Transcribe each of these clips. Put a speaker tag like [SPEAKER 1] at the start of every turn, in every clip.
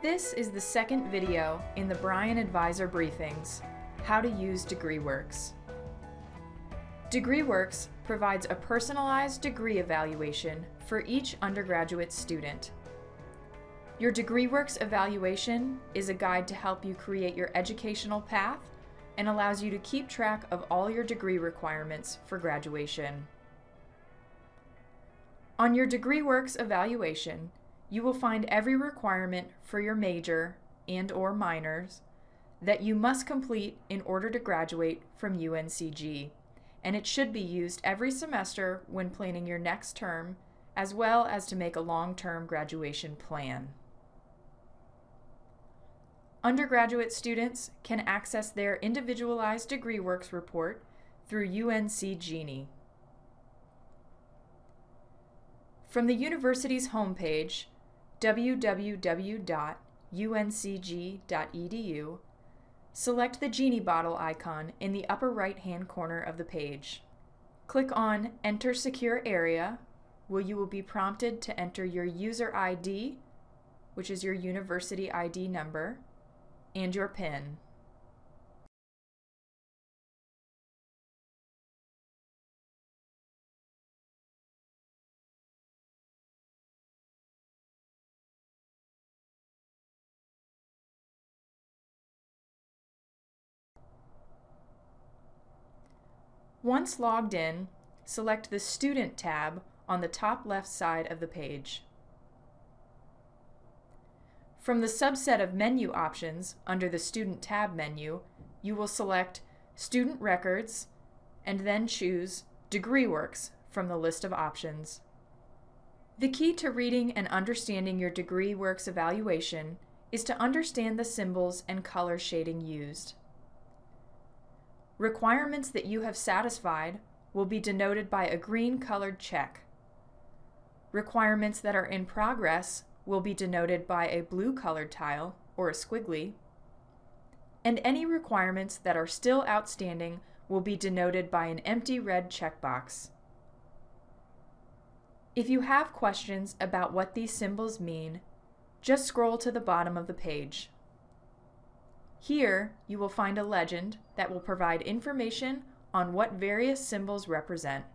[SPEAKER 1] This is the second video in the Bryan Advisor Briefings, How to Use DegreeWorks. DegreeWorks provides a personalized degree evaluation for each undergraduate student. Your DegreeWorks evaluation is a guide to help you create your educational path and allows you to keep track of all your degree requirements for graduation. On your DegreeWorks evaluation, you will find every requirement for your major and/or minors that you must complete in order to graduate from UNCG, and it should be used every semester when planning your next term, as well as to make a long-term graduation plan. Undergraduate students can access their individualized DegreeWorks report through UNC Genie. From the university's homepage, www.uncg.edu, select the Genie bottle icon in the upper right-hand corner of the page. Click on Enter Secure Area, where you will be prompted to enter your user ID, which is your university ID number, and your PIN. Once logged in, select the Student tab on the top left side of the page. From the subset of menu options under the Student tab menu, you will select Student Records and then choose DegreeWorks from the list of options. The key to reading and understanding your DegreeWorks evaluation is to understand the symbols and color shading used. Requirements that you have satisfied will be denoted by a green colored check. Requirements that are in progress will be denoted by a blue colored tile or a squiggly. And any requirements that are still outstanding will be denoted by an empty red checkbox. If you have questions about what these symbols mean, just scroll to the bottom of the page. Here, you will find a legend that will provide information on what various symbols represent.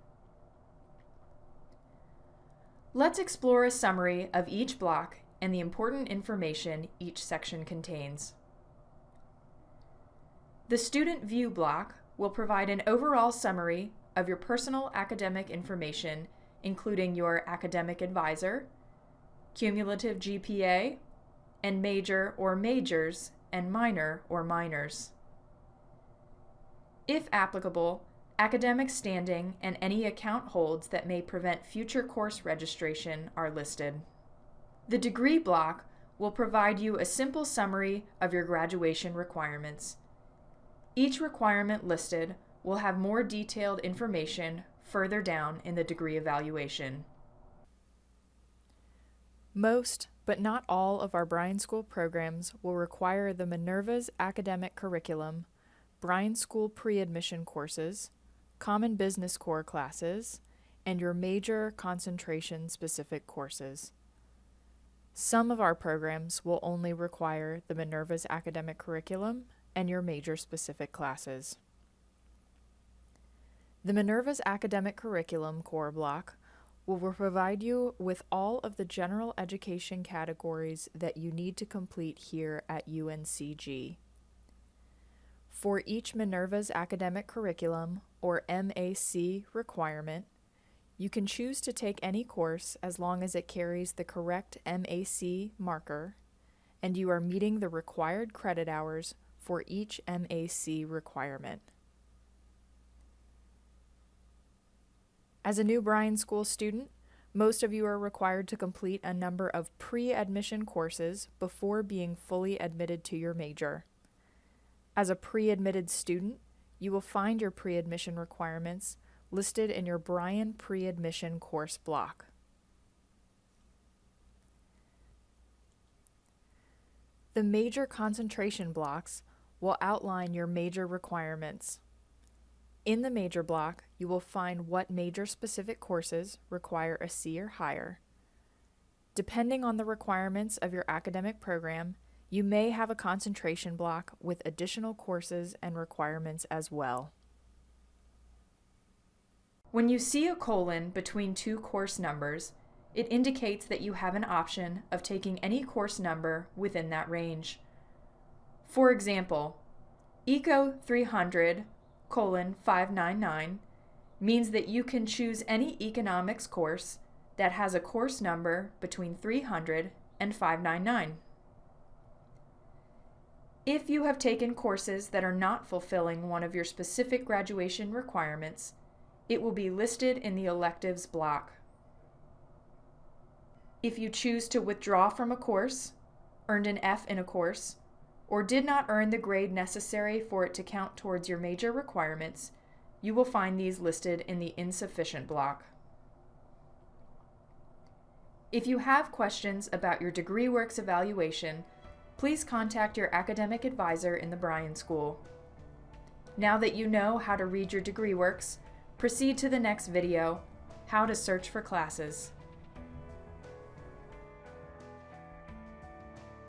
[SPEAKER 1] Let's explore a summary of each block and the important information each section contains. The Student View block will provide an overall summary of your personal academic information, including your academic advisor, cumulative GPA, and major or majors, and minor or minors. If applicable, academic standing and any account holds that may prevent future course registration are listed. The Degree block will provide you a simple summary of your graduation requirements. Each requirement listed will have more detailed information further down in the degree evaluation. Most, but not all, of our Bryan School programs will require the Minerva's academic curriculum, Bryan School pre-admission courses, Common Business Core classes, and your major concentration-specific courses. Some of our programs will only require the Minerva's academic curriculum and your major-specific classes. The Minerva's academic curriculum core block will provide you with all of the general education categories that you need to complete here at UNCG. For each Minerva's academic curriculum, or MAC, requirement, you can choose to take any course as long as it carries the correct MAC marker, and you are meeting the required credit hours for each MAC requirement. As a new Bryan School student, most of you are required to complete a number of pre-admission courses before being fully admitted to your major. As a pre-admitted student, you will find your pre-admission requirements listed in your Bryan pre-admission course block. The major concentration blocks will outline your major requirements. In the major block, you will find what major-specific courses require a C or higher, Depending on the requirements of your academic program, you may have a concentration block with additional courses and requirements as well. When you see a colon between two course numbers, it indicates that you have an option of taking any course number within that range. For example, Eco 300, 599 means that you can choose any economics course that has a course number between 300 and 599. If you have taken courses that are not fulfilling one of your specific graduation requirements, it will be listed in the electives block. If you choose to withdraw from a course, earned an F in a course, or did not earn the grade necessary for it to count towards your major requirements, you will find these listed in the insufficient block. If you have questions about your DegreeWorks evaluation, please contact your academic advisor in the Bryan School. Now that you know how to read your DegreeWorks, proceed to the next video, How to Search for Classes.